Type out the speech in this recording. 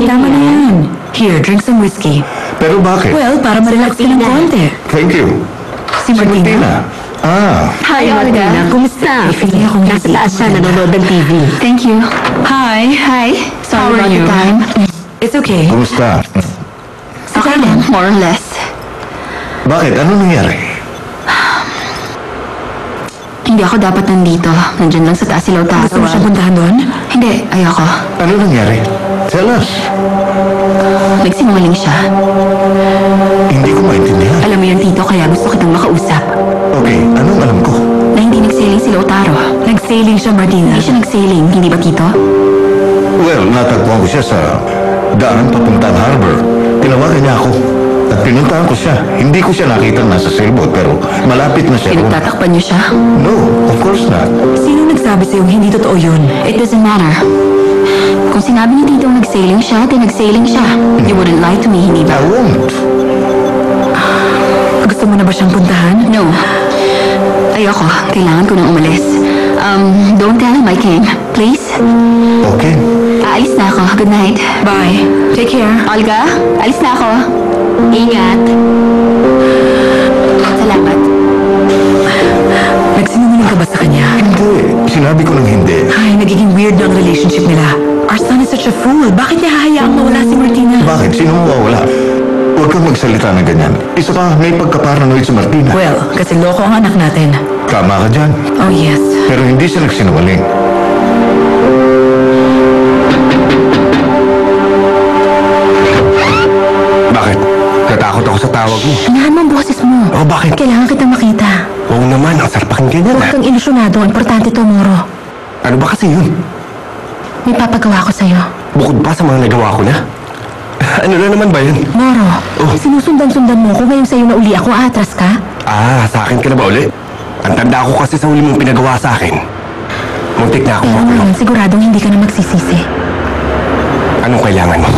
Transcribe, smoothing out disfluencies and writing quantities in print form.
Tama na yan. Here, drink some whiskey. Pero bakit? Well, para ma-relax ka ng konti. Thank you. Si Martina. Hi, Olga. Kumusta? Feeling akong Nasa taas siya, nanonood ng TV. Thank you. Hi. Hi. How Sorry are about you? the time. It's okay. Kumusta? Okay lang, more or less. Bakit? Ano nangyari? Hindi ako dapat nandito. Nandyan lang sa taas si Lautaro. Gusto mo siyang puntahan doon? Hindi, ayoko. Ano nangyari? Tell us. Nagsinungaling siya. Hindi ko maintindihan. Alam mo yun, Tito, kaya gusto kitang makausap. Okay, anong alam ko? Na hindi nagsailing si Lautaro. Nag-sailing siya, Martina. Hindi siya nagsailing, hindi ba, Tito? Well, natagpuan ko siya sa daan papuntang harbor. Tinawagan niya ako. At pinuntahan ko siya. Hindi ko siya nakita nasa sailboat, pero malapit na siya. Pinagtatakpan niyo siya? No, of course not. Sino nagsabi sa'yo hindi totoo yun? It doesn't matter. Kung sinabi ni Tito nagsailing siya, then nagsailing siya. You wouldn't lie to me, hindi I ba? won't. Gusto mo na ba siyang puntahan? No. Ayoko. Kailangan ko nang umalis. Don't tell him I came. Please? Okay. Aalis na ako. Good night. Bye. Take care. Olga, alis na ako. Ingat. Salamat. Nagsinungaling ka ba sa kanya? Hindi. Sinabi ko nang hindi. Ay, nagiging weird na ang relationship nila. Our son is such a fool. Bakit niya hahayaang mawala si Martina? Bakit? Sino mawawala? Huwag kang magsalita ng ganyan. Isa pa, may pagka-paranoid si Martina. Well, kasi loko ang anak natin. Tama ka dyan. Oh, yes. Pero hindi siya nagsinungaling. Bakit? Natakot ako sa tawag mo. Inahan mo ang boses mo. Oh, bakit? Kailangan kitang makita. Oo naman, ang sarap pakinggan yan. Huwag kang ilusyonado. Importante to, Moro. Ano ba kasi yun? May papagawa ko sa'yo. Bukod pa sa mga nagawa ko na? Ano na naman ba yun? Moro, Oh. sinusundan-sundan mo ko ngayon sa'yo na uli ako. Atras ka? Sa akin ka na ba uli? Ang tanda ko kasi sa huli mong pinagawa sa akin. Muntik na ako Pero makulong. ngayon, siguradong hindi ka na magsisisi. Anong kailangan mo?